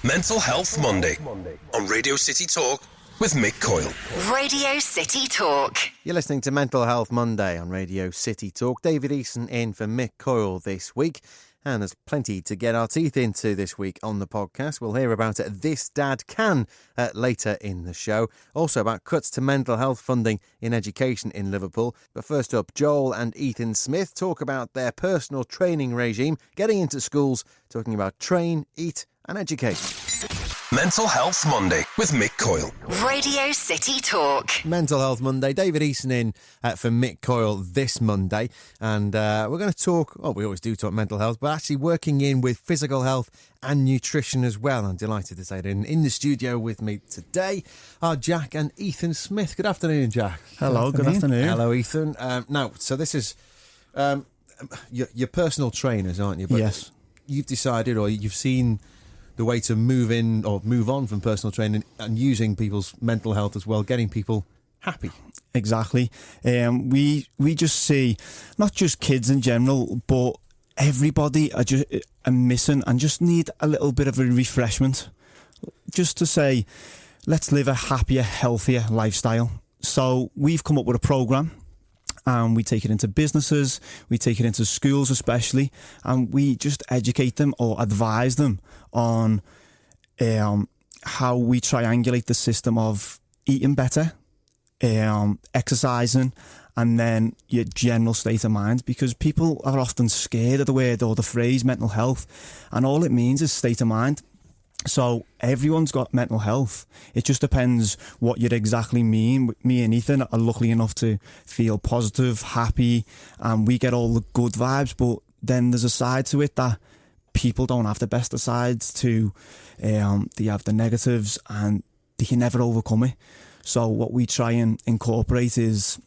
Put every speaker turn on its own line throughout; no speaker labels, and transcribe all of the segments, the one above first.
Mental Health Monday on Radio City Talk with Mick Coyle.
Radio City Talk.
You're listening to Mental Health Monday on Radio City Talk. David Easson in for Mick Coyle this week. And there's plenty to get our teeth into this week on the podcast. We'll hear about This Dad Can later in the show. Also about cuts to mental health funding in education in Liverpool. But first up, Joel and Ethan Smith talk about their personal training regime, getting into schools, talking about train, eat and educate.
Mental Health Monday with Mick Coyle.
Radio City Talk.
Mental Health Monday. David Easson in for Mick Coyle this Monday. And we're going to talk, we always do talk mental health, but actually working in with physical health and nutrition as well. I'm delighted to say that in the studio with me today are Jack and Ethan Smith. Good afternoon, Jack.
Hello, good afternoon.
Hello, Ethan. Now, so this is your personal trainers, aren't you? But
yes.
You've decided, or you've seen the way to move in or move on from personal training and using people's mental health as well, getting people happy.
Exactly. We just see not just kids in general, but everybody are missing and just need a little bit of a refreshment. Just to say, let's live a happier, healthier lifestyle. So we've come up with a programme. And we take it into businesses, we take it into schools especially, and we just educate them or advise them on how we triangulate the system of eating better, exercising, and then your general state of mind, because people are often scared of the word or the phrase mental health, and all it means is state of mind. So everyone's got mental health. It just depends what you exactly mean. Me and Ethan are lucky enough to feel positive, happy, and we get all the good vibes. But then there's a side to it that people don't have the best of sides to. They have the negatives and they can never overcome it. So what we try and incorporate is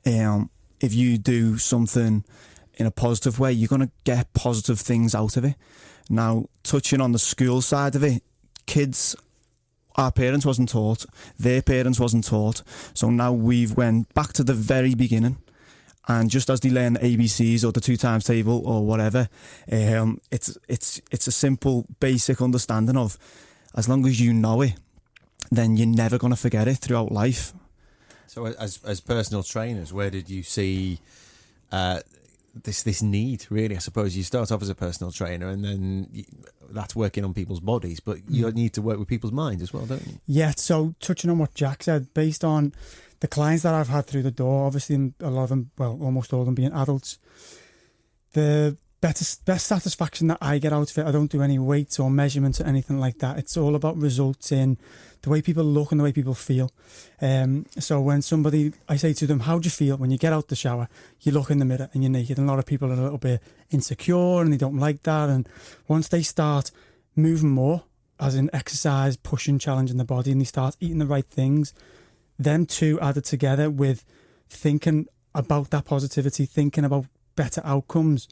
if you do something in a positive way, you're going to get positive things out of it. Now, touching on the school side of it, kids, our parents wasn't taught, their parents wasn't taught. So now we've went back to the very beginning. And just as they learn the ABCs or the 2 times table or whatever, it's a simple, basic understanding of, as long as you know it, then you're never going to forget it throughout life.
So as personal trainers, where did you see this need, really? I suppose you start off as a personal trainer and then that's working on people's bodies, but you need to work with people's minds as well, don't you?
Yeah, so touching on what Jack said, based on the clients that I've had through the door, obviously a lot of them, well, almost all of them being adults, the best satisfaction that I get out of it, I don't do any weights or measurements or anything like that. It's all about results in the way people look and the way people feel. So when I say to them, how do you feel when you get out the shower, you look in the mirror and you're naked? And a lot of people are a little bit insecure and they don't like that. And once they start moving more, as in exercise, pushing, challenging the body, and they start eating the right things, them two added together with thinking about that positivity, thinking about better outcomes,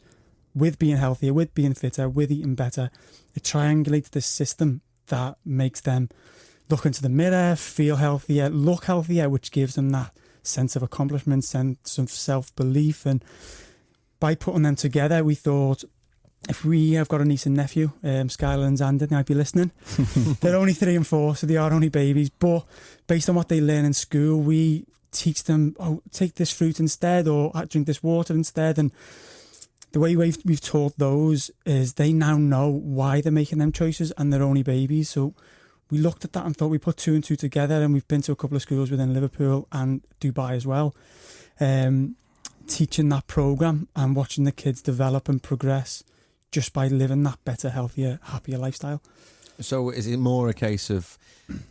with being healthier, with being fitter, with eating better, it triangulates this system that makes them look into the mirror, feel healthier, look healthier, which gives them that sense of accomplishment, sense of self-belief. And by putting them together, we thought, if we have got a niece and nephew, Skylar and Xander, they might be listening. They're only 3 and 4, so they are only babies. But based on what they learn in school, we teach them, take this fruit instead, or drink this water instead. And the way we've taught those is they now know why they're making them choices, and they're only babies. So we looked at that and thought we put 2 and 2 together, and we've been to a couple of schools within Liverpool and Dubai as well, teaching that programme and watching the kids develop and progress just by living that better, healthier, happier lifestyle. So
is it more a case of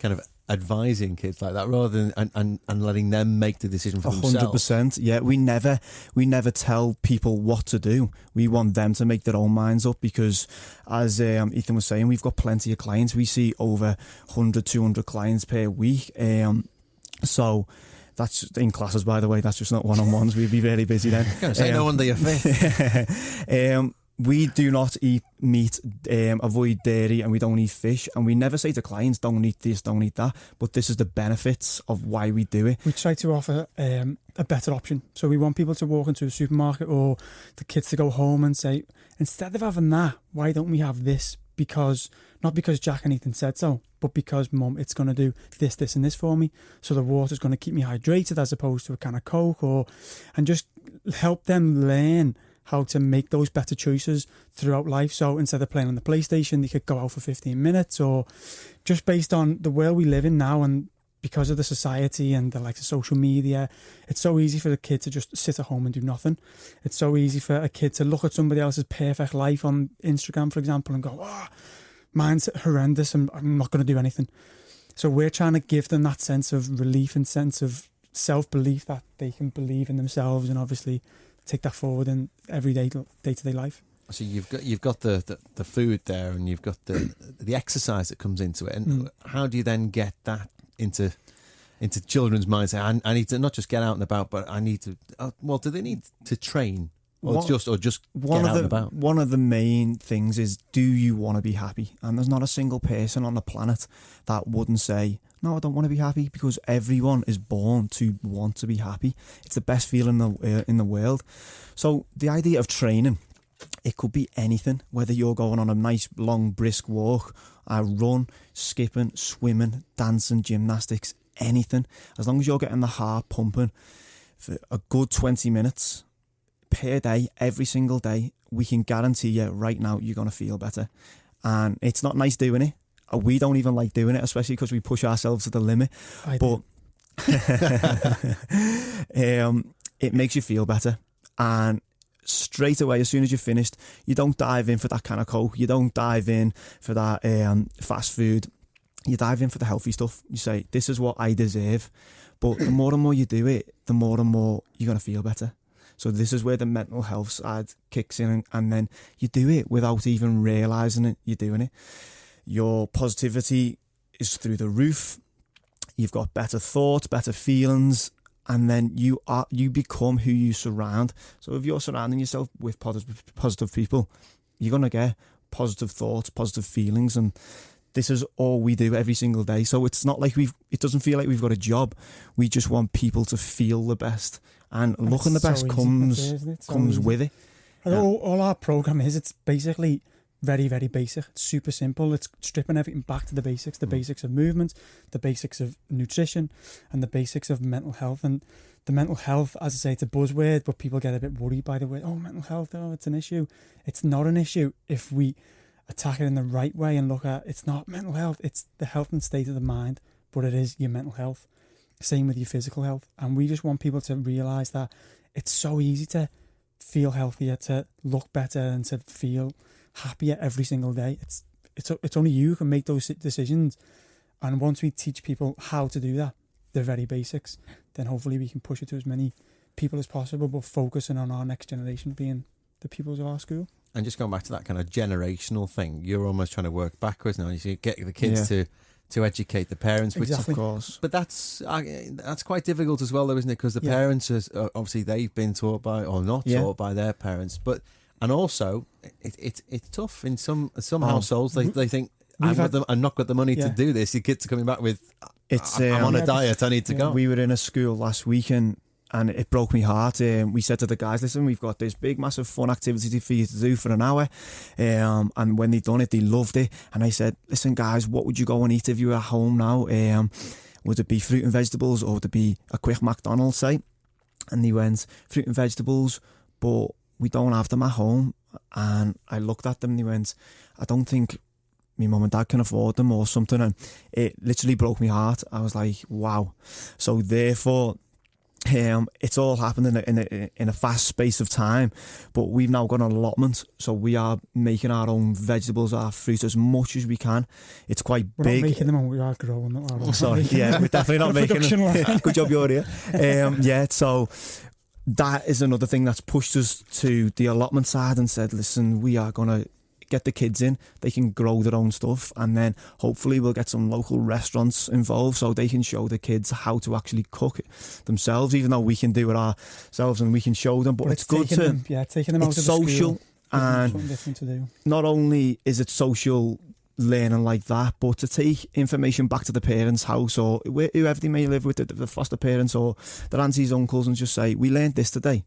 kind of advising kids like that rather than and letting them make the decision for themselves?
100%. Yeah, we never tell people what to do. We want them to make their own minds up, because as Ethan was saying, we've got plenty of clients. We see over 100, 200 clients per week. So that's in classes, by the way. That's just not one-on-ones. We'd be very busy then.
No wonder you're fit.
We do not eat meat, avoid dairy, and we don't eat fish. And we never say to clients, don't eat this, don't eat that. But this is the benefits of why we do it.
We try to offer a better option. So we want people to walk into a supermarket or the kids to go home and say, instead of having that, why don't we have this not because Jack and Ethan said so, but because Mum, it's going to do this, this and this for me. So the water's going to keep me hydrated as opposed to a can of Coke, and just help them learn how to make those better choices throughout life. So instead of playing on the PlayStation, they could go out for 15 minutes, or just based on the world we live in now, and because of the society and the likes of social media, it's so easy for a kid to just sit at home and do nothing. It's so easy for a kid to look at somebody else's perfect life on Instagram, for example, and go, oh, mine's horrendous and I'm not going to do anything. So we're trying to give them that sense of relief and sense of self-belief that they can believe in themselves, and obviously take that forward in everyday day-to-day life.
So you've got the food there, and you've got the exercise that comes into it, and how do you then get that into children's minds? I need to not just get out and about, but I need to. Well, do they need to train, or just get out and about?
One of the main things is, do you want to be happy? And there's not a single person on the planet that wouldn't say, no, I don't want to be happy, because everyone is born to want to be happy. It's the best feeling in the world. So the idea of training, it could be anything, whether you're going on a nice long brisk walk, a run, skipping, swimming, dancing, gymnastics, anything. As long as you're getting the heart pumping for a good 20 minutes per day, every single day, we can guarantee you right now you're going to feel better. And it's not nice doing it. We don't even like doing it, especially because we push ourselves to the limit. But it makes you feel better. And straight away, as soon as you're finished, you don't dive in for that can of Coke, you don't dive in for that fast food, you dive in for the healthy stuff. You say, this is what I deserve. But the more and more you do it, the more and more you're going to feel better. So this is where the mental health side kicks in, and then you do it without even realising it, you're doing it. Your positivity is through the roof, you've got better thoughts, better feelings, and then you become who you surround. So if you're surrounding yourself with positive people, you're going to get positive thoughts, positive feelings, and this is all we do every single day. So it's not like it doesn't feel like we've got a job. We just want people to feel the best, and looking the best comes with it.
All our program it's basically very, very basic. It's super simple. It's stripping everything back to the basics of movement, the basics of nutrition, and the basics of mental health. And the mental health, as I say, it's a buzzword, but people get a bit worried by the way, oh, mental health, oh, it's an issue. It's not an issue if we attack it in the right way and look at, it's not mental health, it's the health and state of the mind, but it is your mental health. Same with your physical health. And we just want people to realise that it's so easy to feel healthier, to look better, and to feel happier every single day. It's only you who can make those decisions. And once we teach people how to do that, the very basics, then hopefully we can push it to as many people as possible, but focusing on our next generation being the pupils of our school.
And just going back to that kind of generational thing, you're almost trying to work backwards now. You get the kids to educate the parents, which
Exactly.
Of course.
But that's quite difficult as well, though, isn't it? Because the parents are obviously they've been taught by or not taught by their parents, and also it's tough in some households. They think I'm not got the money to do this. Your kids are coming back with I'm on a diet. I need to go.
We were in a school last week and it broke my heart. We said to the guys, listen, we've got this big, massive fun activity for you to do for an hour. And when they done it, they loved it. And I said, listen, guys, what would you go and eat if you were at home now? Would it be fruit and vegetables, or would it be a quick McDonald's, say? And they went, fruit and vegetables, but we don't have them at home. And I looked at them and they went, I don't think my mum and dad can afford them or something. And it literally broke my heart. I was like, wow. So therefore, it's all happened in a fast space of time, but we've now got an allotment, so we are making our own vegetables, our fruit, as much as we can. It's quite
We're
big.
not making them, we are growing them.
Sorry, yeah, we're definitely not making them. Good job, you're here. So that is another thing that's pushed us to the allotment side and said, listen, we are going to get the kids in, they can grow their own stuff, and then hopefully we'll get some local restaurants involved so they can show the kids how to actually cook it themselves, even though we can do it ourselves and we can show them. But it's good to
taking them out of the
social
school,
and
something different to do.
Not only is it social learning like that, but to take information back to the parents' house or whoever they may live with, the foster parents or their aunties, uncles, and just say, we learned this today.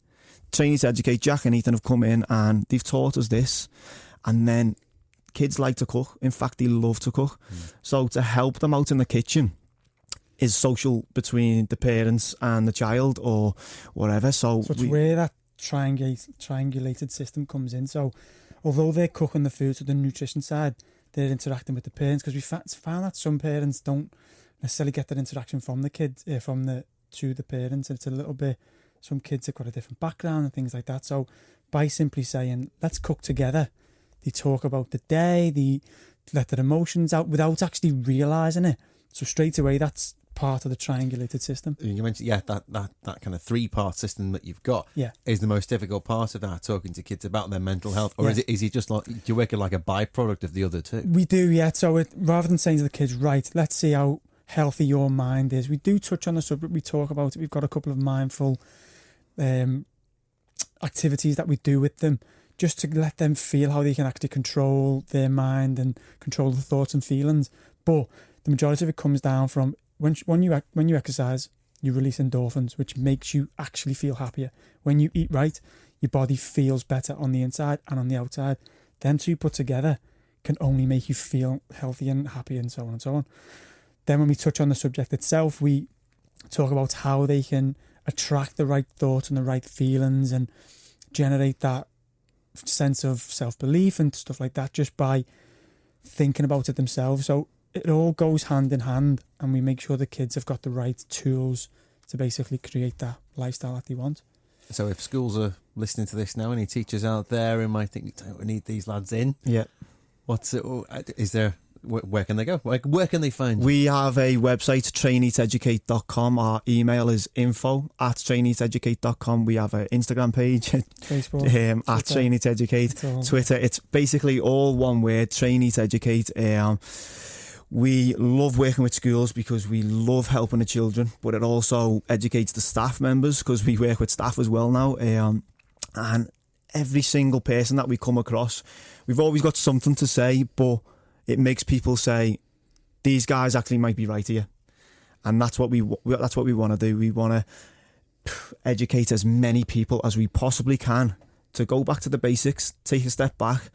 Training to Educate, Jack and Ethan have come in and they've taught us this. And then kids like to cook. In fact, they love to cook. So to help them out in the kitchen is social between the parents and the child or whatever. So
it's where that triangulated system comes in. So although they're cooking the food to the nutrition side, they're interacting with the parents, because we found that some parents don't necessarily get that interaction from the kids, to the parents. It's a little bit, some kids have got a different background and things like that. So by simply saying, let's cook together, they talk about the day, they let their emotions out without actually realising it. So straight away, that's part of the triangulated system.
You mentioned, that kind of 3-part system that you've got is the most difficult part of that, talking to kids about their mental health, or is it just like, do you work it like a byproduct of the other two? We
do, yeah. So rather than saying to the kids, right, let's see how healthy your mind is, we do touch on the subject, we talk about it. We've got a couple of mindful activities that we do with them, just to let them feel how they can actually control their mind and control the thoughts and feelings. But the majority of it comes down from when you exercise, you release endorphins, which makes you actually feel happier. When you eat right, your body feels better on the inside and on the outside. Them two put together can only make you feel healthy and happy, and so on and so on. Then when we touch on the subject itself, we talk about how they can attract the right thoughts and the right feelings and generate that sense of self-belief and stuff like that just by thinking about it themselves. So it all goes hand in hand, and we make sure the kids have got the right tools to basically create that lifestyle that they want.
So if schools are listening to this now, any teachers out there who might think, we need these lads in, where can they go? Where can they find you?
We have a website, traineeteducate.com. Our email is info@traineeteducate.com. We have an Instagram page,
Facebook,
at traineeteducate. Twitter, it's basically all one word, traineeteducate. We love working with schools because we love helping the children, but it also educates the staff members, because we work with staff as well now. And every single person that we come across, we've always got something to say, but it makes people say, these guys actually might be right here. And that's what we want to do. We want to educate as many people as we possibly can to go back to the basics, take a step back,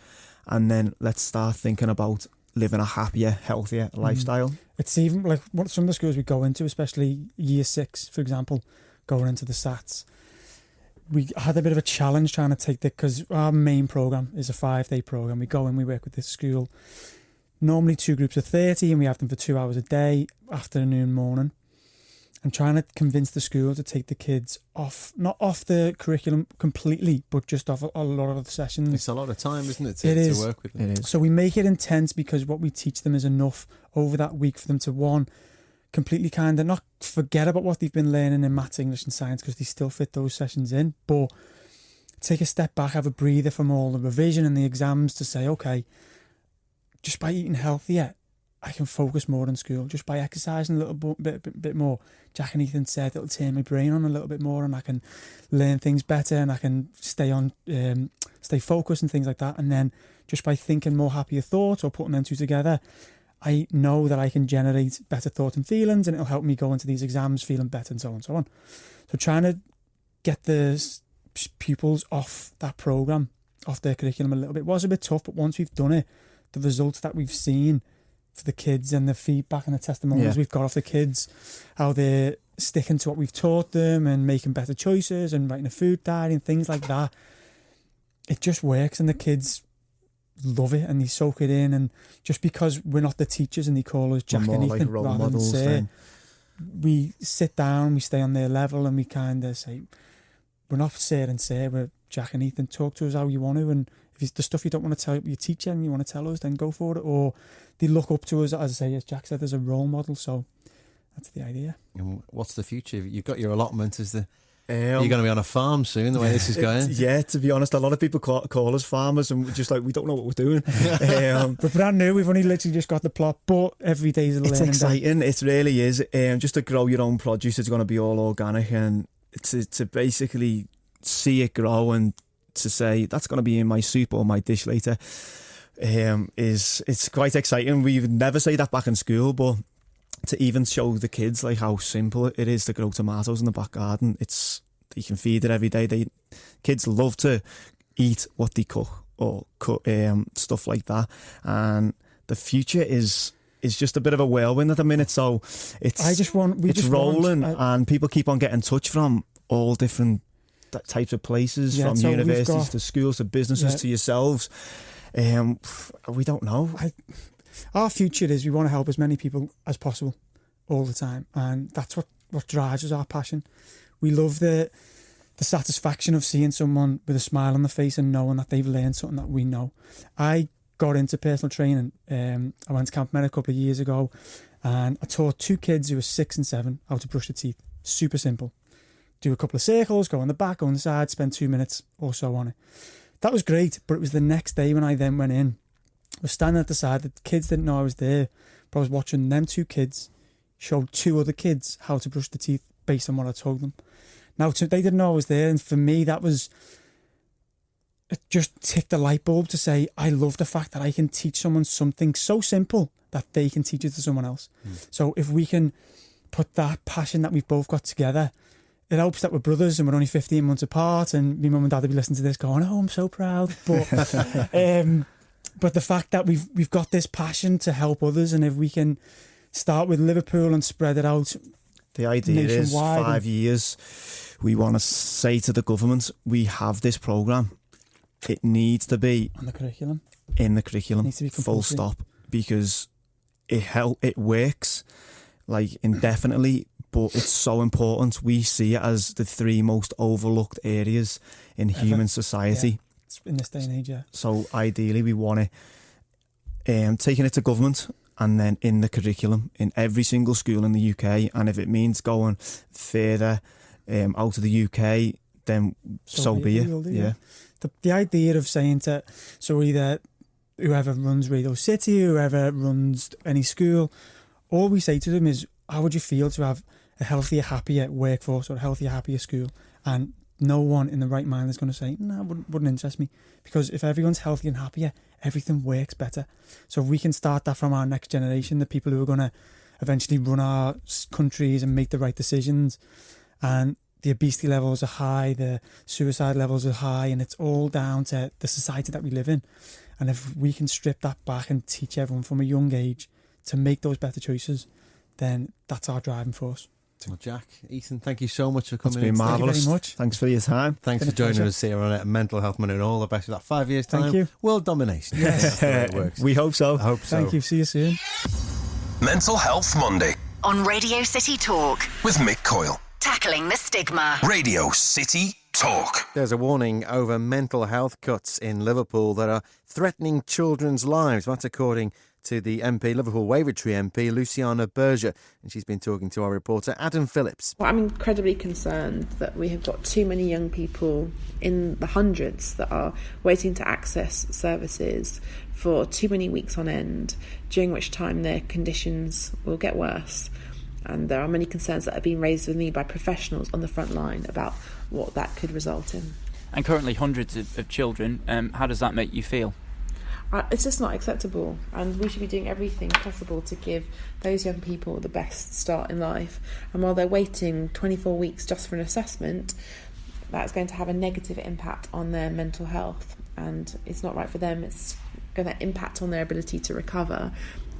and then let's start thinking about living a happier, healthier lifestyle.
It's even like some of the schools we go into, especially year 6, for example, going into the SATs. We had a bit of a challenge trying to take because our main programme is a 5-day programme. We go in, we work with this school. Normally 2 groups of 30, and we have them for 2 hours a day, afternoon, morning. And trying to convince the school to take the kids not off the curriculum completely, but just off a lot of the sessions.
It's a lot of time, isn't it, to work with them?
It is. So we make it intense, because what we teach them is enough over that week for them to, completely kind of not forget about what they've been learning in maths, English and science, because they still fit those sessions in, but take a step back, have a breather from all the revision and the exams to say, okay, just by eating healthier, I can focus more in school. Just by exercising a little bit more, Jack and Ethan said, it'll turn my brain on a little bit more, and I can learn things better, and I can stay focused and things like that. And then just by thinking more happier thoughts or putting them two together, I know that I can generate better thoughts and feelings, and it'll help me go into these exams feeling better, and so on and so on. So trying to get the pupils off that programme, off their curriculum a little bit, was a bit tough, but once we've done it, the results that we've seen for the kids and the feedback and the testimonials we've got off the kids, how they're sticking to what we've taught them and making better choices and writing a food diary and things like that, it just works, and the kids love it and they soak it in. And just because we're not the teachers and they call us Jack and Ethan rather than Sir, we sit down, we stay on their level, and we kind of say, we're not Sir and Sir, we're Jack and Ethan. Talk to us how you want to, and if it's the stuff you don't want to tell your teacher and you want to tell us, then go for it. Or they look up to us, as I say, as Jack said, as a role model. So that's the idea.
And what's the future? You've got your allotment. You're going to be on a farm soon, the way this is going.
Yeah, to be honest, a lot of people call us farmers, and we're just like, we don't know what we're doing.
But brand new, we've only literally just got the plot, but every day is a learning.
It's exciting, it really is. Just to grow your own produce, it's going to be all organic, and to basically see it grow and to say that's going to be in my soup or my dish later, it's quite exciting. We would never say that back in school, but to even show the kids like how simple it is to grow tomatoes in the back garden, you can feed it every day. Kids love to eat what they cook, or stuff like that. And the future is just a bit of a whirlwind at the minute. So it's rolling, and people keep on getting in touch from all different types of places, from so universities to schools to businesses to yourselves. We don't know.
Our future is we want to help as many people as possible all the time, and that's what drives us, our passion. We love the satisfaction of seeing someone with a smile on the face and knowing that they've learned something that we know. I got into personal training. I went to Camp Med a couple of years ago, and I taught 2 kids who were 6 and 7 how to brush their teeth. Super simple. Do a couple of circles, go on the back, go on the side, spend 2 minutes or so on it. That was great, but it was the next day when I then went in. I was standing at the side. The kids didn't know I was there, but I was watching them 2 kids show 2 other kids how to brush their teeth based on what I told them. Now, they didn't know I was there, and for me, it just ticked the light bulb to say, I love the fact that I can teach someone something so simple that they can teach it to someone else. So if we can put that passion that we've both got together, it helps that we're brothers and we're only 15 months apart, and my mum and dad will be listening to this going, oh, I'm so proud. But but the fact that we've got this passion to help others, and if we can start with Liverpool and spread it out.
The idea is 5 years, we want to say to the government, we have this programme. It needs to be
on the curriculum.
In the curriculum,
needs to be
full stop, because it works like indefinitely, but it's so important. We see it as the 3 most overlooked areas in human society.
Yeah. In this day and age, yeah.
So ideally, we want to taking it to government, and then in the curriculum in every single school in the UK. And if it means going further out of the UK, then so be it. Yeah.
The idea of saying so either whoever runs Radio City, whoever runs any school, all we say to them is, how would you feel to have a healthier, happier workforce or a healthier, happier school? And no one in the right mind is going to say, no, wouldn't interest me. Because if everyone's healthy and happier, everything works better. So if we can start that from our next generation, the people who are going to eventually run our countries and make the right decisions, and the obesity levels are high, the suicide levels are high, and it's all down to the society that we live in. And if we can strip that back and teach everyone from a young age to make those better choices, then that's our driving force.
Well, Jack, Easson, thank you so much for coming.
It's been marvellous.
Thank you very much.
Thanks for your time.
Thanks for joining us here on Mental Health Monday, and all the best for that 5 years' time.
Thank you.
World domination.
Yes.
That's the way it works.
We hope so.
I hope so.
Thank you. See you soon.
Mental Health Monday
On Radio City Talk.
with Mick Coyle.
Tackling the stigma.
Radio City Talk.
There's a warning over mental health cuts in Liverpool that are threatening children's lives. That's according to the MP, Liverpool Wavertree MP, Luciana Berger. And she's been talking to our reporter, Adam Phillips.
Well, I'm incredibly concerned that we have got too many young people in the hundreds that are waiting to access services for too many weeks on end, during which time their conditions will get worse. And there are many concerns that have been raised with me by professionals on the front line about what that could result in.
And currently hundreds of children. How does that make you feel?
It's just not acceptable, and we should be doing everything possible to give those young people the best start in life. And while they're waiting 24 weeks just for an assessment, that's going to have a negative impact on their mental health, and it's not right for them. It's going to impact on their ability to recover.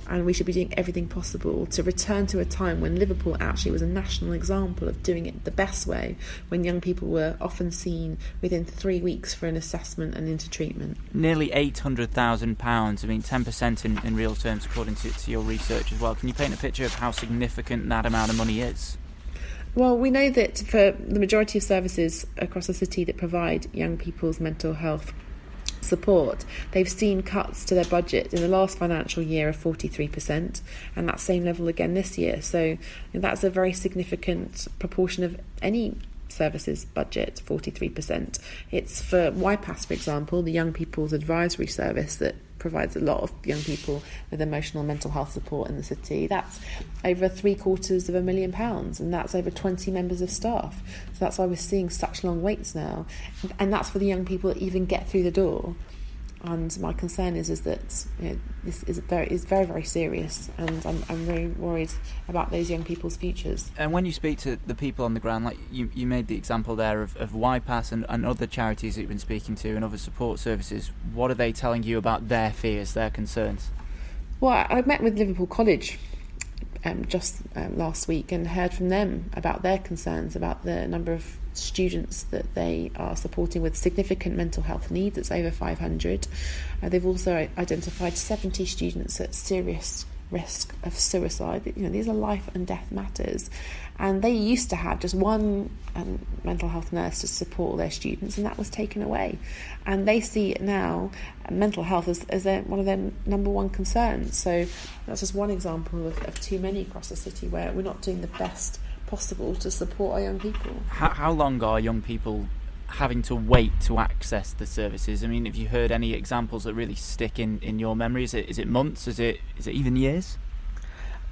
And we should be doing everything possible to return to a time when Liverpool actually was a national example of doing it the best way, when young people were often seen within 3 weeks for an assessment and into treatment.
Nearly £800,000, I mean 10% in real terms according to your research as well. Can you paint a picture of how significant that amount of money is?
Well, we know that for the majority of services across the city that provide young people's mental health support, they've seen cuts to their budget in the last financial year of 43%, and that same level again this year. So that's a very significant proportion of any services budget, 43%. It's for YPAS, for example, the Young People's Advisory Service that provides a lot of young people with emotional and mental health support in the city. That's over £750,000, and that's over 20 members of staff. So that's why we're seeing such long waits now. And that's for the young people that even get through the door. And my concern is that this is very, very serious, and I'm very worried about those young people's futures.
And when you speak to the people on the ground, like you made the example there of YPAS and other charities that you've been speaking to and other support services, what are they telling you about their fears, their concerns?
Well, I met with Liverpool College just last week and heard from them about their concerns about the number of students that they are supporting with significant mental health needs. It's over 500. They've also identified 70 students at serious risk of suicide. These are life and death matters, and they used to have just one mental health nurse to support their students, and that was taken away. And they see it now, mental health as one of their number one concerns. So that's just one example of too many across the city where we're not doing the best possible to support our young people.
How long are young people having to wait to access the services? I mean, have you heard any examples that really stick in your memory? Is it months? Is it even years?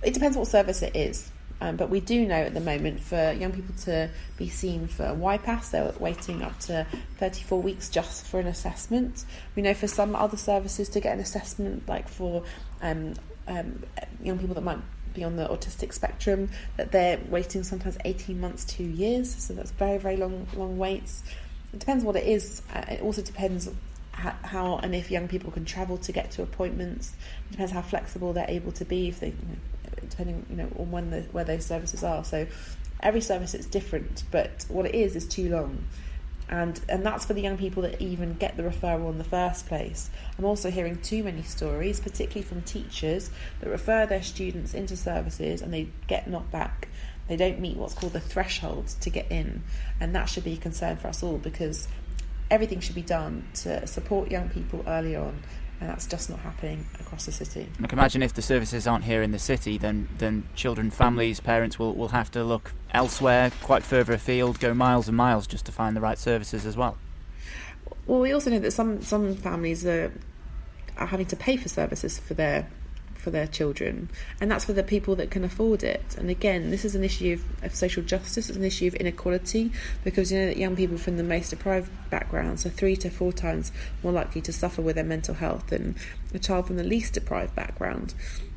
It depends what service it is. But we do know at the moment for young people to be seen for YPAS, they're waiting up to 34 weeks just for an assessment. We know for some other services to get an assessment, like for young people that might be on the autistic spectrum, that they're waiting sometimes 18 months, 2 years. So that's very, very long waits. It depends what it is. It also depends how and if young people can travel to get to appointments. It depends how flexible they're able to be, if they, depending on where those services are. So every service is different, but what it is too long. And that's for the young people that even get the referral in the first place. I'm also hearing too many stories, particularly from teachers, that refer their students into services and they get knocked back. They don't meet what's called the threshold to get in, and that should be a concern for us all, because everything should be done to support young people early on, and that's just not happening across the city. I can
imagine if the services aren't here in the city, then children, families, parents will have to look elsewhere, quite further afield, go miles and miles just to find the right services as well.
Well, we also know that some families are having to pay for services for their children, and that's for the people that can afford it. And again, this is an issue of social justice. It's an issue of inequality, because that young people from the most deprived backgrounds are 3 to 4 times more likely to suffer with their mental health than a child from the least deprived background.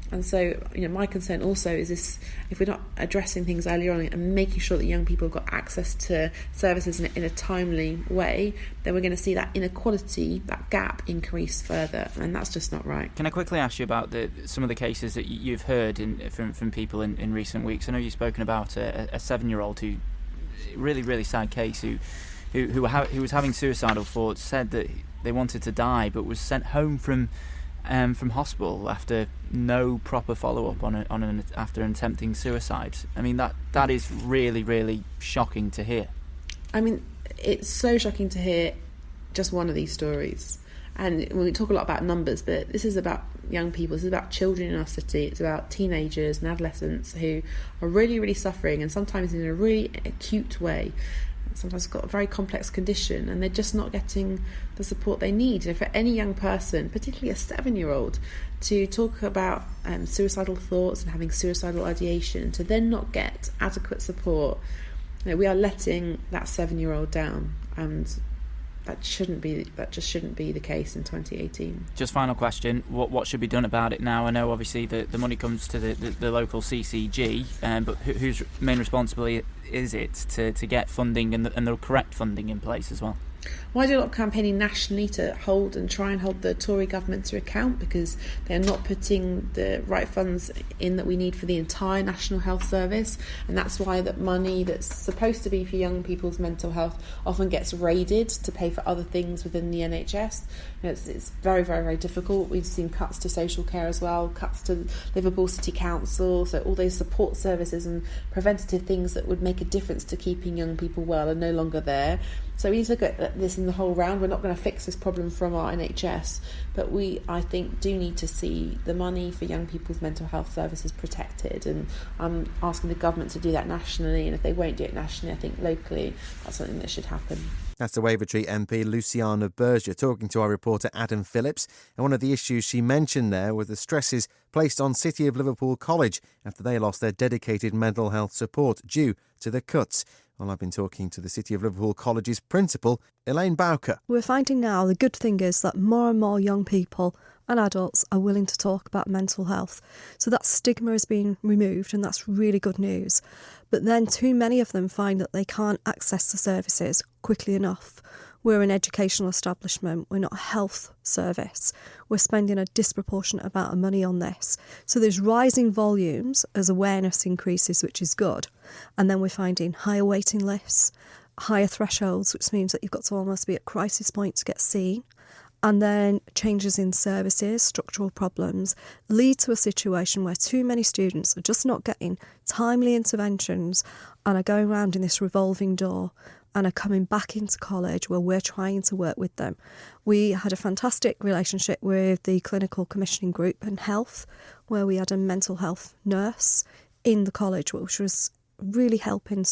And so, my concern also is this: if we're not addressing things earlier on and making sure that young people have got access to services in a timely way, then we're going to see that inequality, that gap, increase further, and that's just not right.
Can I quickly ask you about some of the cases that you've heard from people in recent weeks? I know you've spoken about a 7-year-old who, really sad case, who was having suicidal thoughts, said that they wanted to die, but was sent home from hospital after no proper follow-up after attempting suicide. I mean, that is really shocking to hear. I mean,
it's so shocking to hear just one of these stories. And we talk a lot about numbers, but this is about young people. This is about children in our city. It's about teenagers and adolescents who are really suffering, and sometimes in a really acute way. Sometimes got a very complex condition, and they're just not getting the support they need. And for any young person, particularly a 7-year-old, to talk about suicidal thoughts and having suicidal ideation, to then not get adequate support, we are letting that 7-year-old down, and that just shouldn't be the case in 2018.
Just final question: what should be done about it now? I know obviously the money comes to the local CCG, but whose main responsibility is it to get funding and the correct funding in place as well?
Well, I do a lot of campaigning nationally to try and hold the Tory government to account, because they're not putting the right funds in that we need for the entire National Health Service, and that's why that money that's supposed to be for young people's mental health often gets raided to pay for other things within the NHS. It's very difficult. We've seen cuts to social care as well, cuts to Liverpool City Council, so all those support services and preventative things that would make a difference to keeping young people well are no longer there. So we need to look at this in the whole round. We're not going to fix this problem from our NHS, but I think, do need to see the money for young people's mental health services protected, and I'm asking the government to do that nationally, and if they won't do it nationally, I think locally that's something that should happen.
That's the Wavertree MP Luciana Berger talking to our reporter Adam Phillips, and one of the issues she mentioned there were the stresses placed on City of Liverpool College after they lost their dedicated mental health support due to the cuts. Well, I've been talking to the City of Liverpool College's principal, Elaine Bowker.
We're finding now the good thing is that more and more young people and adults are willing to talk about mental health. So that stigma is being removed, and that's really good news. But then too many of them find that they can't access the services quickly enough. We're an educational establishment, we're not a health service. We're spending a disproportionate amount of money on this. So there's rising volumes as awareness increases, which is good. And then we're finding higher waiting lists, higher thresholds, which means that you've got to almost be at crisis point to get seen. And then changes in services, structural problems, lead to a situation where too many students are just not getting timely interventions and are going around in this revolving door and are coming back into college where we're trying to work with them. We had a fantastic relationship with the clinical commissioning group and health, where we had a mental health nurse in the college, which was really helping.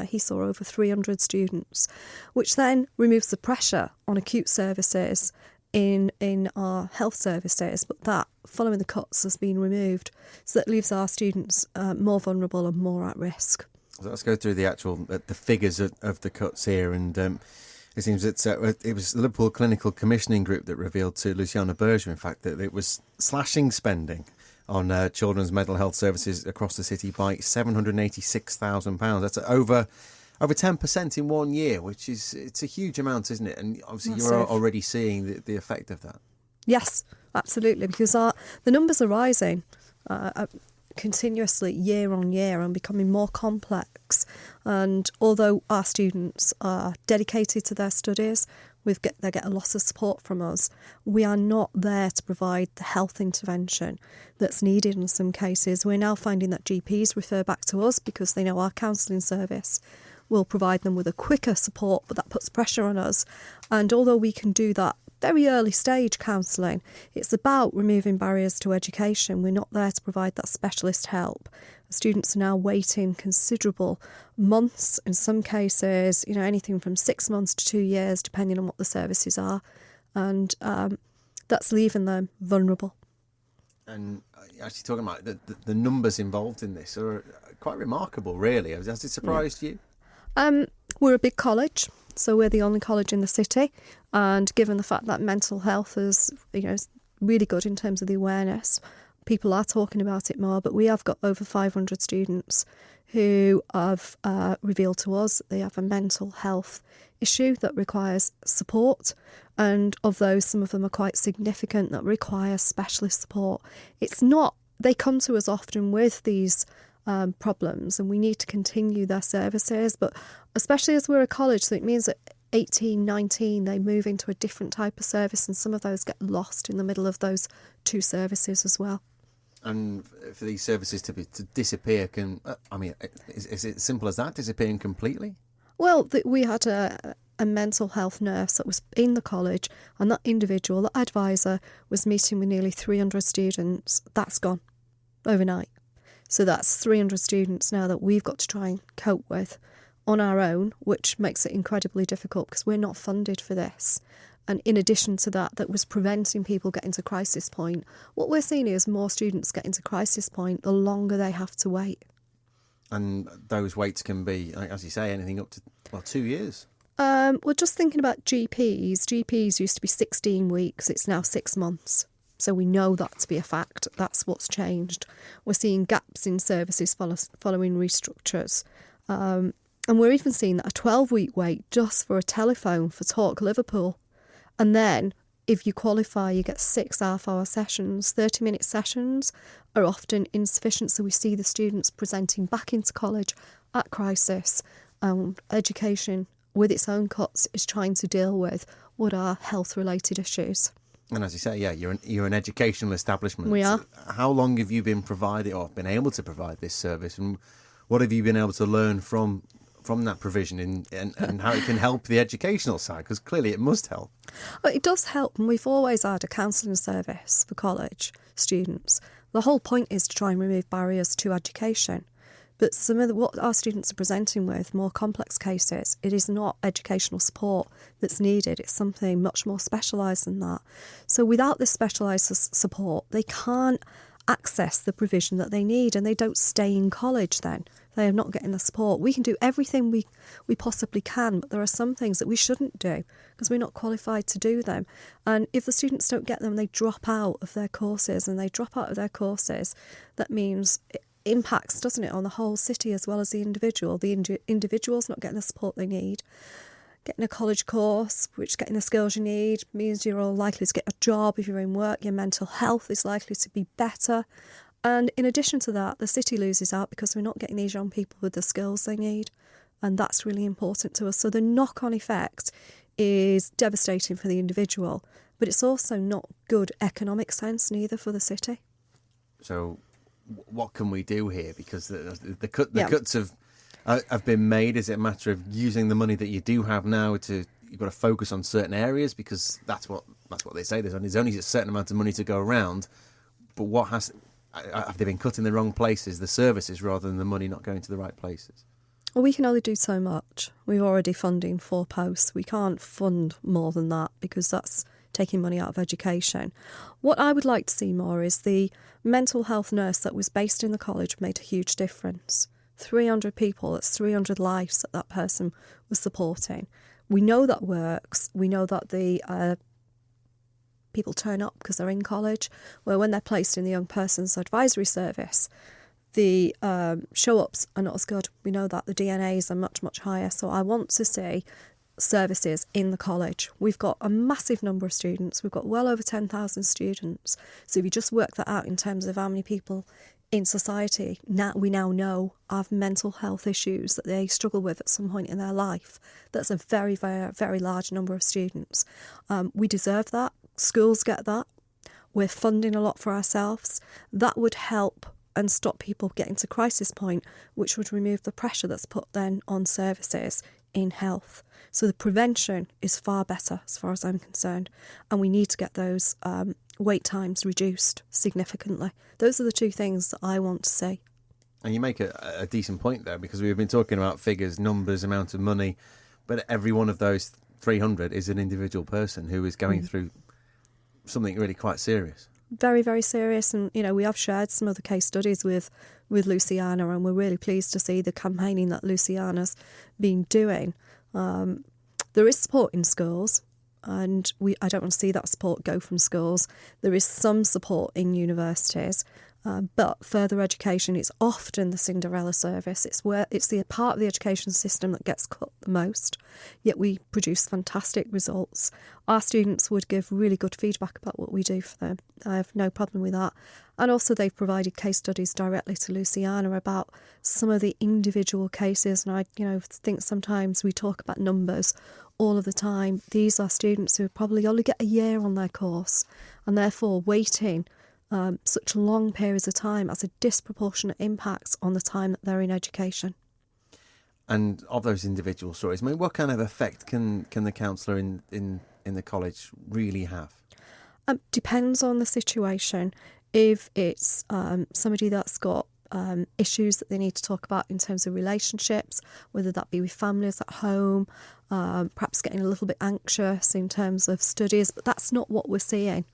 He saw over 300 students, which then removes the pressure on acute services in our health services, but that, following the cuts, has been removed. So that leaves our students more vulnerable and more at risk.
So let's go through the figures of the cuts here, and it seems that it was the Liverpool Clinical Commissioning Group that revealed to Luciana Berger, in fact, that it was slashing spending on children's mental health services across the city by £786,000. That's over 10% in 1 year, which it's a huge amount, isn't it? And obviously
Massive.
You're already seeing the effect of that.
Yes, absolutely, because the numbers are rising continuously year on year and becoming more complex. And although our students are dedicated to their studies, they get a lot of support from us, we are not there to provide the health intervention that's needed in some cases. We're now finding that GPs refer back to us because they know our counselling service will provide them with a quicker support, but that puts pressure on us. And although we can do that very early stage counselling, it's about removing barriers to education. We're not there to provide that specialist help. Students are now waiting considerable months, in some cases, anything from 6 months to 2 years, depending on what the services are. And that's leaving them vulnerable.
And actually talking about the numbers involved in this are quite remarkable, really. Has it surprised you?
We're a big college, so we're the only college in the city, and given the fact that mental health is really good in terms of the awareness, people are talking about it more, but we have got over 500 students who have revealed to us that they have a mental health issue that requires support, and of those, some of them are quite significant, that require specialist support. They come to us often with these problems, and we need to continue their services, but especially as we're a college, so it means that 18, 19, they move into a different type of service, and some of those get lost in the middle of those two services as well.
And for these services to disappear, is it as simple as that, disappearing completely? Well,
we had a mental health nurse that was in the college, and that individual, that advisor, was meeting with nearly 300 students. That's gone overnight. So that's 300 students now that we've got to try and cope with on our own, which makes it incredibly difficult because we're not funded for this. And in addition to that was preventing people getting to crisis point. What we're seeing is more students getting to crisis point the longer they have to wait.
And those waits can be, as you say, anything up to 2 years.
We're just thinking about GPs. GPs used to be 16 weeks. It's now 6 months. So we know that to be a fact. That's what's changed. We're seeing gaps in services following restructures. And we're even seeing that a 12-week wait just for a telephone for Talk Liverpool. And then if you qualify, you get 6 half-hour sessions. 30-minute sessions are often insufficient. So we see the students presenting back into college at crisis. Education, with its own cuts, is trying to deal with what are health-related issues.
And as you say, you're an educational establishment.
We are.
How long have you been provided or been able to provide this service, and what have you been able to learn from that provision and how it can help the educational side? Because clearly it must help.
Well, it does help, and we've always had a counselling service for college students. The whole point is to try and remove barriers to education. But some of what our students are presenting with, more complex cases, it is not educational support that's needed. It's something much more specialised than that. So without this specialised support, they can't access the provision that they need, and they don't stay in college then. They are not getting the support. We can do everything we possibly can, but there are some things that we shouldn't do because we're not qualified to do them. And if the students don't get them, they drop out of their courses, and they drop out of their courses. That means it impacts, doesn't it, on the whole city as well as the individual. The individual's not getting the support they need. Getting a college course, which getting the skills you need, means you're all likely to get a job. If you're in work, your mental health is likely to be better. And in addition to that, the city loses out because we're not getting these young people with the skills they need. And that's really important to us. So the knock-on effect is devastating for the individual, but it's also not good economic sense neither for the city.
So what can we do here? Because the cuts have been made. Is it a matter of using the money that you do have now you've got to focus on certain areas, because that's what they say. There's only a certain amount of money to go around. But have they been cut in the wrong places, the services, rather than the money not going to the right places?
Well, we can only do so much. We're already funding 4 posts. We can't fund more than that because that's taking money out of education. What I would like to see more is the mental health nurse that was based in the college made a huge difference. 300 people, that's 300 lives that person was supporting. We know that works. We know that the people turn up because they're in college, where when they're placed in the young person's advisory service, the show-ups are not as good. We know that the DNAs are much, much higher. So I want to see services in the college. We've got a massive number of students. We've got well over 10,000 students. So if you just work that out in terms of how many people in society we now know have mental health issues that they struggle with at some point in their life, that's a very, very, very large number of students. We deserve that. Schools get that. We're funding a lot for ourselves. That would help and stop people getting to crisis point, which would remove the pressure that's put then on services in health. So the prevention is far better as far as I'm concerned, and we need to get those wait times reduced significantly. Those are the 2 things that I want to see.
And you make a decent point there, because we've been talking about figures, numbers, amount of money, but every one of those 300 is an individual person who is going through something really quite serious.
Very, very serious. And, we have shared some of the case studies with Luciana, and we're really pleased to see the campaigning that Luciana's been doing. There is support in schools, and I don't want to see that support go from schools. There is some support in universities, but further education is often the Cinderella service. It's the part of the education system that gets cut the most, yet we produce fantastic results. Our students would give really good feedback about what we do for them. I have no problem with that. And also they've provided case studies directly to Luciana about some of the individual cases. And I think sometimes we talk about numbers all of the time. These are students who probably only get a year on their course, and therefore waiting such long periods of time has a disproportionate impact on the time that they're in education.
And of those individual stories, what kind of effect can the counsellor in the college really have?
Depends on the situation. If it's somebody that's got issues that they need to talk about in terms of relationships, whether that be with families at home, perhaps getting a little bit anxious in terms of studies, but that's not what we're seeing.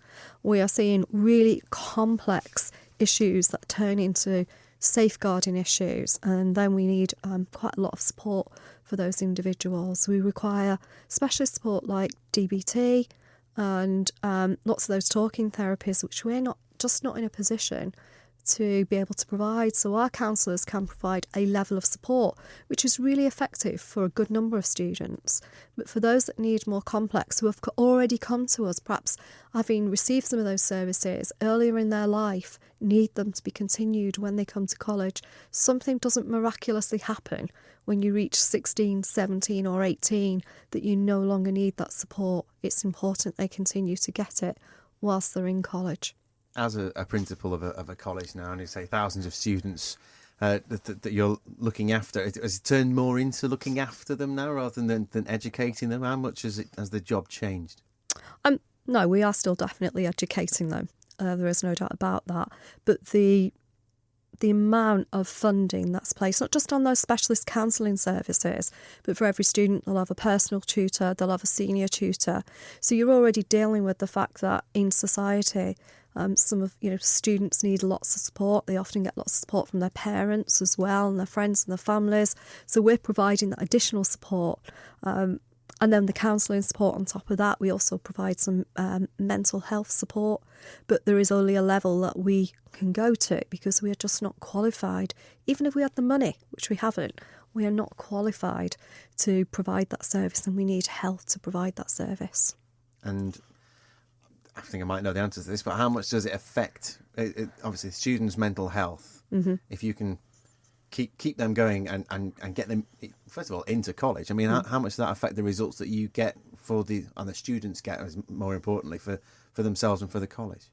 We are seeing really complex issues that turn into safeguarding issues, and then we need quite a lot of support for those individuals. We require specialist support like DBT and lots of those talking therapies, which we're not in a position to be able to provide. So our counsellors can provide a level of support which is really effective for a good number of students. But for those that need more complex, who have already come to us, perhaps having received some of those services earlier in their life, need them to be continued when they come to college. Something doesn't miraculously happen when you reach 16, 17 or 18 that you no longer need that support. It's important they continue to get it whilst they're in college.
As a principal of a college now, and you say thousands of students that you're looking after, has it turned more into looking after them now rather than educating them? How much has the job changed?
No, we are still definitely educating them. There is no doubt about that. But the amount of funding that's placed, not just on those specialist counselling services, but for every student, they'll have a personal tutor, they'll have a senior tutor. So you're already dealing with the fact that in society, Some of students need lots of support. They often get lots of support from their parents as well, and their friends and their families. So we're providing that additional support. And then the counselling support on top of that. We also provide some mental health support, but there is only a level that we can go to because we are just not qualified. Even if we had the money, which we haven't, we are not qualified to provide that service, and we need health to provide that service.
And I think I might know the answer to this, but how much does it affect, obviously, students' mental health? Mm-hmm. If you can keep them going and get them, first of all, into college. I mean, how much does that affect the results that you get and the students get, as more importantly, for themselves and for the college?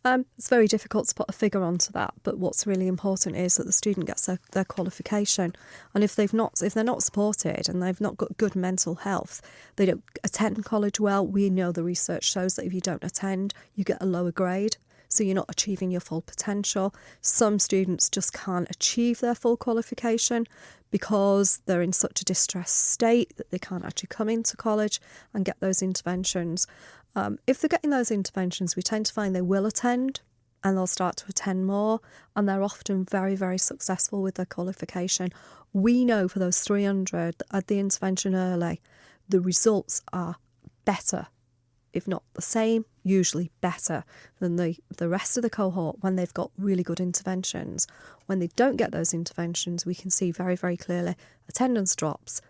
It's very difficult to put a figure onto that, but what's really important is that the student gets their qualification, and if they're not supported and they've not got good mental health, they don't attend college well. We know the research shows that if you don't attend, you get a lower grade. So you're not achieving your full potential. Some students just can't achieve their full qualification because they're in such a distressed state that they can't actually come into college and get those interventions. If they're getting those interventions, we tend to find they will attend, and they'll start to attend more, and they're often very, very successful with their qualification. We know for those 300 that had the intervention early, the results are better, if not the same, usually better than the rest of the cohort when they've got really good interventions. When they don't get those interventions, we can see very, very clearly attendance drops.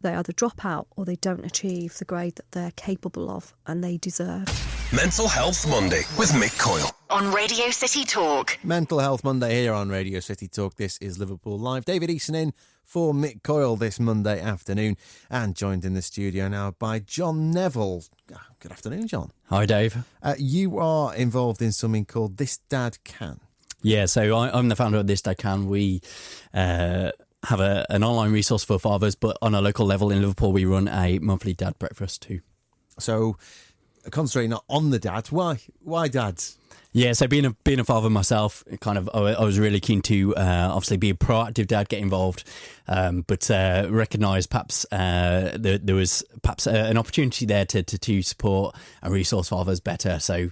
They either drop out or they don't achieve the grade that they're capable of and they deserve.
Mental Health Monday with Mick Coyle.
On Radio City Talk.
Mental Health Monday here on Radio City Talk. This is Liverpool Live. David Easson in for Mick Coyle this Monday afternoon, and joined in the studio now by John Neville. Good afternoon, John.
Hi, Dave.
You are involved in something called This Dad Can.
Yeah, so I'm the founder of This Dad Can. We have an online resource for fathers, but on a local level in Liverpool, we run a monthly dad breakfast too.
So, concentrating on the dads, why dads?
Yeah, so being a father myself, I was really keen to obviously be a proactive dad, get involved, but recognise perhaps there was perhaps an opportunity there to support and resource fathers better. So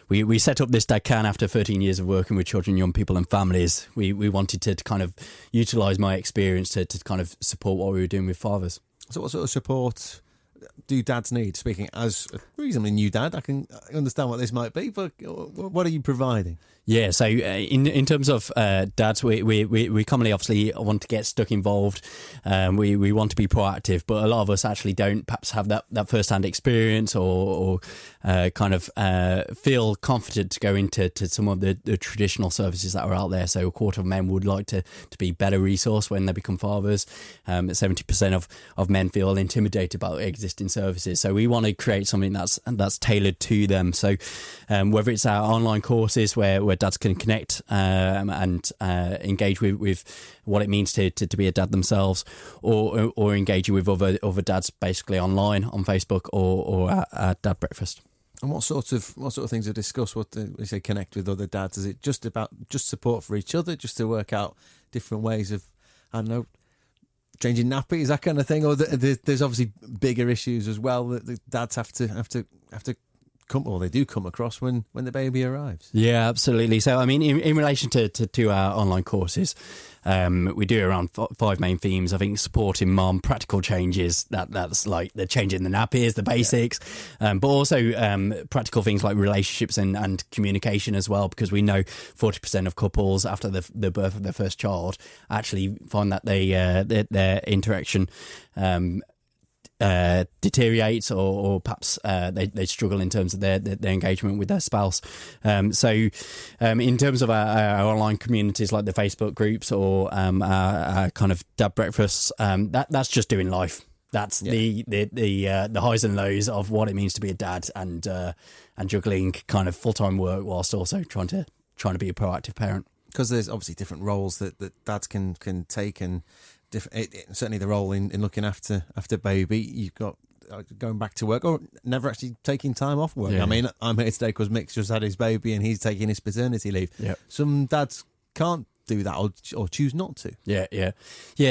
we set up This Dad Can after 13 years of working with children, young people and families. We wanted to kind of utilise my experience to kind of support what we were doing with fathers. So
what sort of support do dads need? Speaking as a reasonably new dad, I can understand what this might be, but what are you providing?
Yeah, so in terms of dads, we commonly obviously want to get stuck involved. We want to be proactive, but a lot of us actually don't perhaps have that first-hand experience or feel confident to go into some of the traditional services that are out there. So a quarter of men would like to be better resourced when they become fathers. 70% of men feel intimidated about existing services. So we want to create something that's tailored to them. So whether it's our online courses where dads can connect and engage with what it means to be a dad themselves, or engaging with other dads basically online on Facebook or at Dad Breakfast.
And what sort of things are discussed? What do they say? Connect with other dads? Is it just about support for each other, just to work out different ways of, I don't know, changing nappies, that kind of thing? Or there's obviously bigger issues as well that the dads have to come, or they do come across when the baby arrives.
Yeah, absolutely. So I mean, in relation to our online courses, we do around 5 main themes. I think supporting mum, practical changes, that's like the changing the nappies, the basics, but also practical things like relationships and communication as well, because we know 40% of couples after the birth of their first child actually find that their interaction deteriorates, or perhaps they struggle in terms of their engagement with their spouse. So in terms of our online communities like the Facebook groups or our kind of dad breakfasts, that's just doing life. That's the highs and lows of what it means to be a dad, and juggling kind of full-time work whilst also trying to be a proactive parent.
Because there's obviously different roles that dads can take, and certainly the role in looking after baby. You've got going back to work or never actually taking time off work. Yeah. I mean, I'm here today because Mick's just had his baby and he's taking his paternity leave.
Yep.
Some dads can't do that or choose not to.
Yeah.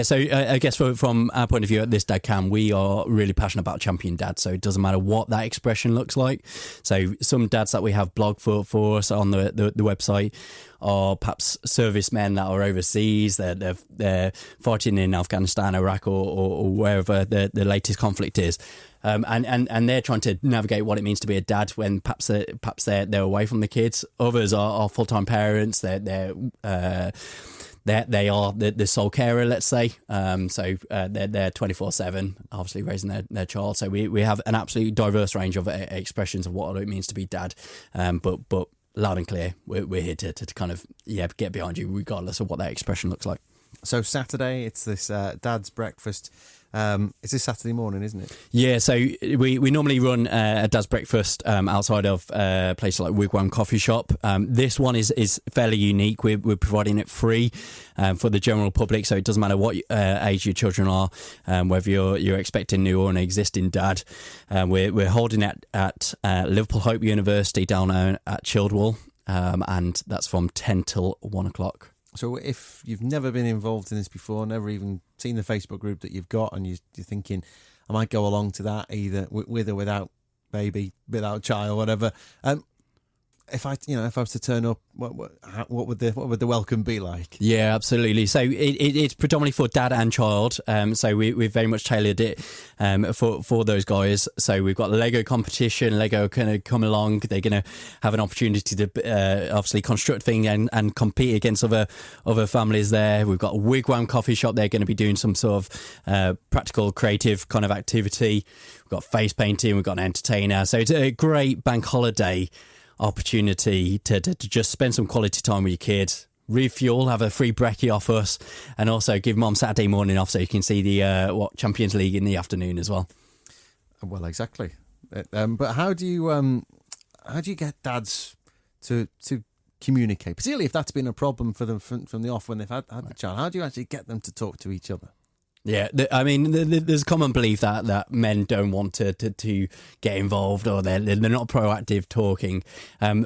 So I guess from our point of view at This Dad Can, we are really passionate about champion dad. So it doesn't matter what that expression looks like. So some dads that we have blog for us on the website are perhaps servicemen that are overseas. They're fighting in Afghanistan, Iraq, or wherever the latest conflict is. And they're trying to navigate what it means to be a dad when perhaps they're away from the kids. Others are full-time parents. They are the sole carer, let's say. So they're 24/7, obviously raising their child. So we have an absolutely diverse range of expressions of what it means to be dad. But loud and clear, we're here to kind of get behind you regardless of what that expression looks like.
So Saturday, it's this dad's breakfast. It's this Saturday morning, isn't it?
Yeah, so we normally run a dad's breakfast outside of places like Wigwam Coffee Shop. This one is fairly unique. We're providing it free for the general public, so it doesn't matter what age your children are, whether you're expecting new or an existing dad. We're holding it at Liverpool Hope University down at Childwell, and that's from 10 till 1 o'clock.
So if you've never been involved in this before, never even seen the Facebook group that you've got, and you're thinking, I might go along to that either with or without baby, without child, whatever. If I was to turn up, what would the welcome be like?
Yeah, absolutely. So it's predominantly for dad and child. So we've very much tailored it for those guys. So we've got Lego competition. Lego are going to come along. They're going to have an opportunity to obviously construct things and compete against other families there. We've got a Wigwam Coffee Shop. They're going to be doing some sort of practical, creative kind of activity. We've got face painting. We've got an entertainer. So it's a great bank holiday opportunity to just spend some quality time with your kids, refuel, have a free brekkie off us, and also give mum Saturday morning off so you can see the Champions League in the afternoon as well.
Well, exactly. But how do you get dads to communicate, particularly if that's been a problem for them from the off when they've had the child? How do you actually get them to talk to each other?
Yeah, there's a common belief that men don't want to get involved, or they're not proactive talking.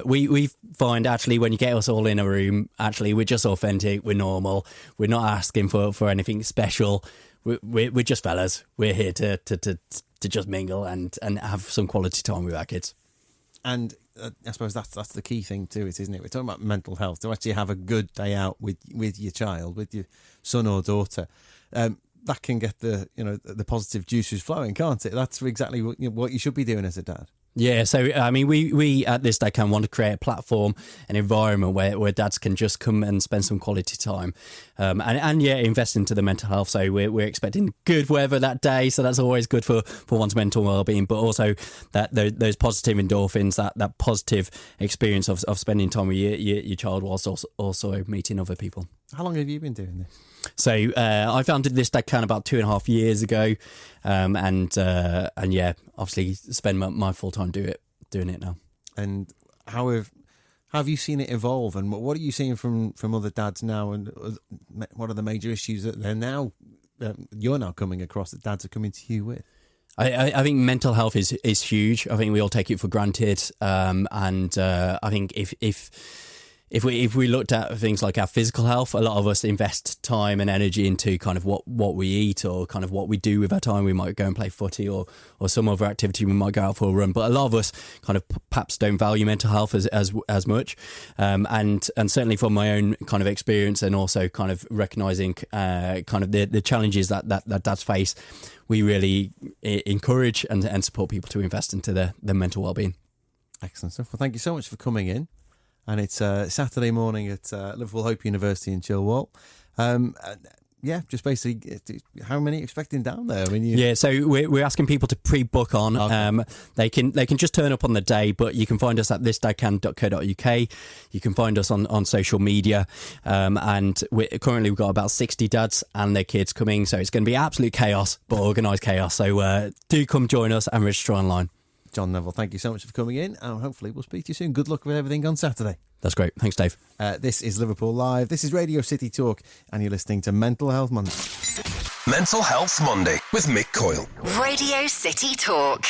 We find actually when you get us all in a room, actually we're just authentic, we're normal, we're not asking for anything special. We're just fellas. We're here to just mingle and have some quality time with our kids. And
I suppose that's the key thing to it, isn't it? We're talking about mental health. To actually have a good day out with your child, with your son or daughter. That can get the positive juices flowing, can't it? That's exactly what you should be doing as a dad.
Yeah, so I mean, we at This Day Can want to create a platform, an environment where dads can just come and spend some quality time, and invest into the mental health. So we're expecting good weather that day, so that's always good for one's mental well-being. But also that those positive endorphins, that positive experience of spending time with your child whilst also meeting other people.
How long have you been doing this?
So I founded This Dad Can about 2.5 years ago, and obviously spend my full time doing it now. And
how have you seen it evolve? And what are you seeing from other dads now? And what are the major issues that you're now coming across that dads are coming to you with?
I think mental health is huge. I think we all take it for granted, and I think if we looked at things like our physical health, a lot of us invest time and energy into kind of what we eat or kind of what we do with our time. We might go and play footy or some other activity. We might go out for a run, but a lot of us kind of perhaps don't value mental health as much. And certainly from my own kind of experience, and also kind of recognising kind of the challenges that dads face, we really encourage and support people to invest into their mental well-being.
Excellent stuff. Well, thank you so much for coming in. And it's Saturday morning at Liverpool Hope University in Chilwell. Just basically, how many are you expecting down there? I mean,
so we're asking people to pre-book on. Okay. They can just turn up on the day, but you can find us at thisdadcan.co.uk. You can find us on social media, and currently we've got about 60 dads and their kids coming, so it's going to be absolute chaos, but organised chaos. So do come join us and register online.
John Neville, thank you so much for coming in, and hopefully we'll speak to you soon. Good luck with everything on Saturday.
That's great. Thanks, Dave.
This is Liverpool Live. This is Radio City Talk, and you're listening to Mental Health Monday.
Mental Health Monday with Mick Coyle.
Radio City Talk.